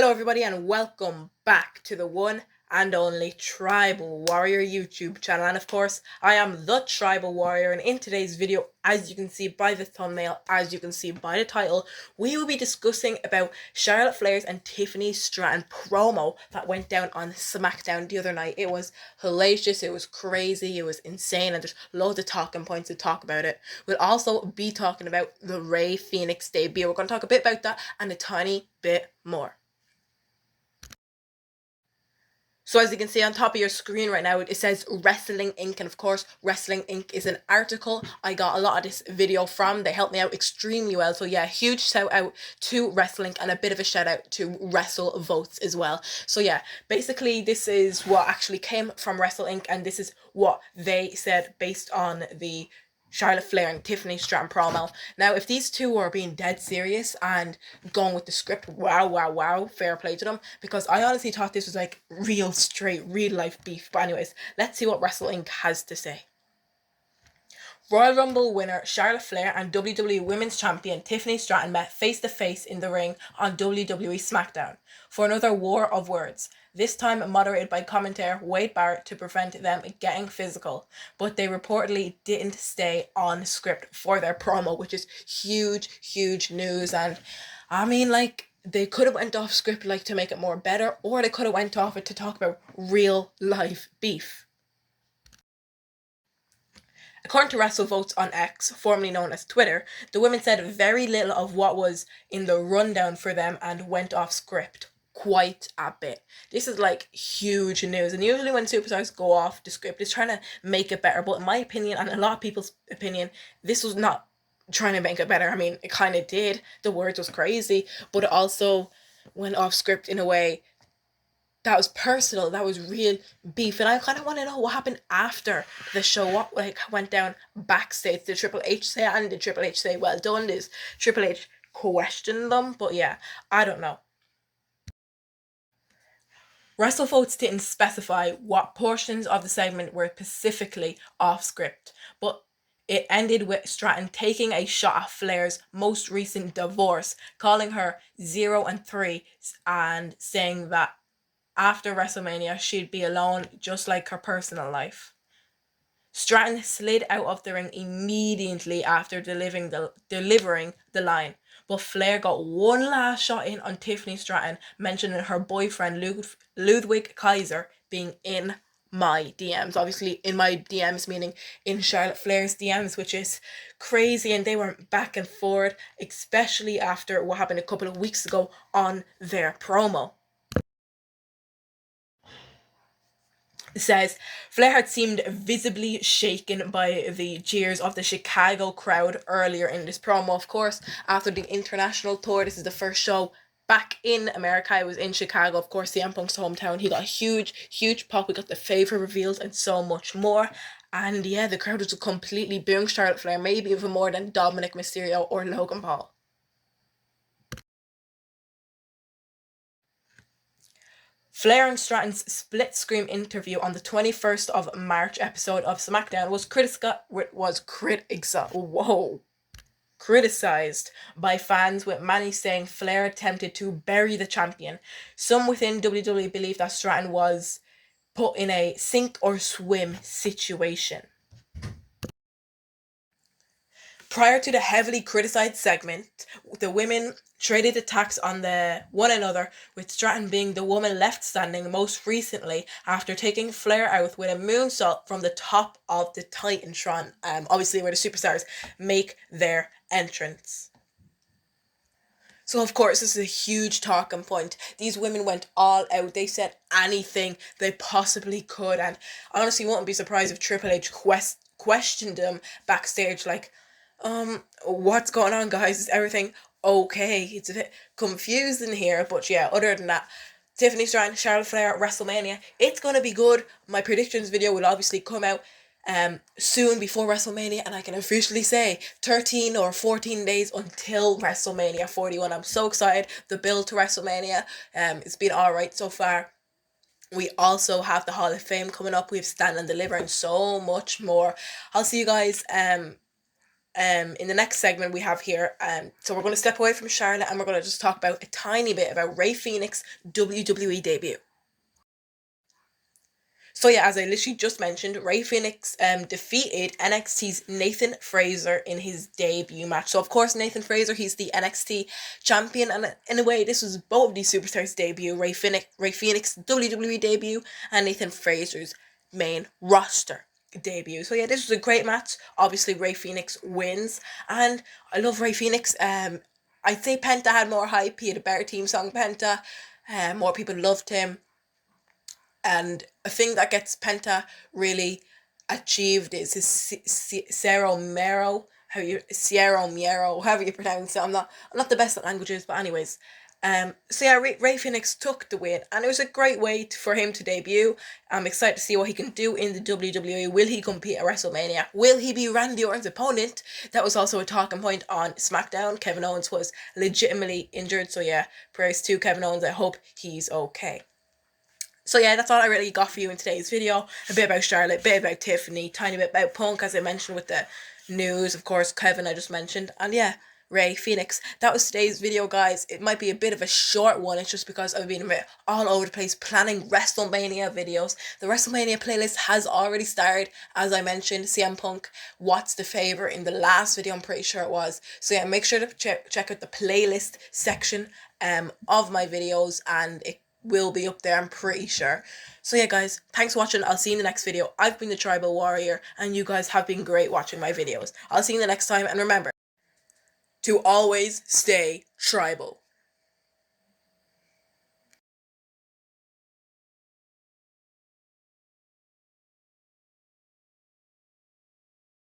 Hello, everybody, and welcome back to the one and only Tribal Warrior YouTube channel. And of course, I am the Tribal Warrior. And in today's video, as you can see by the thumbnail, as you can see by the title, we will be discussing about Charlotte Flair's and Tiffany Stratton promo that went down on SmackDown the other night. It was hellacious, it was crazy, it was insane, and there's loads of talking points to talk about it. We'll also be talking about the Fenix debut. We're going to talk a bit about that and a tiny bit more. So as you can see on top of your screen right now, it says Wrestling Inc. And of course, Wrestling Inc. is an article I got a lot of this video from. They helped me out extremely well. So yeah, huge shout out to Wrestling and a bit of a shout out to Wrestle Votes as well. So yeah, basically this is what actually came from Wrestle Inc. And this is what they said based on the Charlotte Flair and Tiffany Stratton promo. Now, if these two were being dead serious and going with the script, wow, fair play to them. Because I honestly thought this was like real straight, real life beef. But anyways, let's see what Wrestle Inc. has to say. Royal Rumble winner Charlotte Flair and WWE Women's Champion Tiffany Stratton met face-to-face in the ring on WWE SmackDown for another war of words, this time moderated by commentator Wade Barrett to prevent them getting physical. But they reportedly didn't stay on script for their promo, which is huge news. And I mean, like, they could have went off script like to make it more better, or they could have went off it to talk about real life beef. According to WrestleVotes on X, formerly known as Twitter, the women said very little of what was in the rundown for them and went off script quite a bit. This is like huge news, and usually when superstars go off the script, it's trying to make it better. But in my opinion, and a lot of people's opinion, this was not trying to make it better. I mean, it kind of did. The words was crazy, but it also went off script in a way that was personal, that was real beef. And I kind of want to know what happened after the show, what like went down backstage. Did Triple H say, and did Triple H say well done? Does Triple H question them? But yeah, I don't know. WrestleVotes didn't specify what portions of the segment were specifically off script, but it ended with Stratton taking a shot at Flair's most recent divorce, calling her 0 and 3, and saying that after WrestleMania, she'd be alone, just like her personal life. Stratton slid out of the ring immediately after delivering the line, but Flair got one last shot in on Tiffany Stratton, mentioning her boyfriend Ludwig Kaiser being in my DMs. Obviously, in my DMs, meaning in Charlotte Flair's DMs, which is crazy. And they went back and forth, especially after what happened a couple of weeks ago on their promo. Says Flair had seemed visibly shaken by the jeers of the Chicago crowd earlier in this promo. Of course, after the international tour, this is the first show back in America. I was in Chicago, of course, CM Punk's hometown. He got a huge pop. We got the favorite reveals and so much more. And yeah, the crowd was completely booing Charlotte Flair, maybe even more than Dominic Mysterio or Logan Paul. Flair and Stratton's split screen interview on the 21st of March episode of SmackDown was criticized by fans, with many saying Flair attempted to bury the champion. Some within WWE believe that Stratton was put in a sink or swim situation. Prior to the heavily criticized segment, the women traded attacks on one another, with Stratton being the woman left standing most recently after taking Flair out with a moonsault from the top of the Titantron, obviously where the superstars make their entrance. So of course this is a huge talking point. These women went all out. They said anything they possibly could, and I honestly wouldn't be surprised if Triple H questioned them backstage, like, what's going on, guys? Is everything okay? It's a bit confusing here, but yeah, other than that, Tiffany Stratton, Charlotte Flair, WrestleMania, it's gonna be good. My predictions video will obviously come out soon before WrestleMania, and I can officially say 13 or 14 days until WrestleMania 41. I'm so excited. The build to WrestleMania, it's been alright so far. We also have the Hall of Fame coming up. We have Stand and Deliver and so much more. I'll see you guys In the next segment we have here, so we're going to step away from Charlotte and we're going to just talk about a tiny bit about Rey Fenix WWE debut. So yeah, as I literally just mentioned, Rey Fenix defeated NXT's Nathan Frazer in his debut match. So of course Nathan Frazer, he's the NXT champion, and in a way this was both of these superstars' debut: Rey Fenix WWE debut, and Nathan Frazer's main roster debut. So yeah, this was a great match. Obviously Rey Fenix wins, and I love Rey Fenix. I'd say Penta had more hype. He had a better team song, Penta. More people loved him. And a thing that gets Penta really achieved is his Cero Mero, Sierra Miero, however you pronounce it. I'm not the best at languages, but anyways. So yeah, Rey Fenix took the win, and it was a great way for him to debut. I'm excited to see what he can do in the WWE. Will he compete at WrestleMania? Will he be Randy Orton's opponent? That was also a talking point on SmackDown. Kevin Owens was legitimately injured, so yeah, prayers to Kevin Owens. I hope he's okay. So yeah, that's all I really got for you in today's video. A bit about Charlotte, a bit about Tiffany, tiny bit about Punk, as I mentioned with the news, of course, Kevin I just mentioned, and yeah, Rey Fenix. That was today's video, guys. It might be a bit of a short one. It's just because I've been a bit all over the place planning WrestleMania videos. The WrestleMania playlist has already started. As I mentioned, CM Punk, what's the favorite in the last video, I'm pretty sure it was. So yeah, make sure to check out the playlist section of my videos, and it will be up there, I'm pretty sure. So yeah, guys, thanks for watching. I'll see you in the next video. I've been the Tribal Warrior, and you guys have been great watching my videos. I'll see you in the next time, and remember to always stay tribal.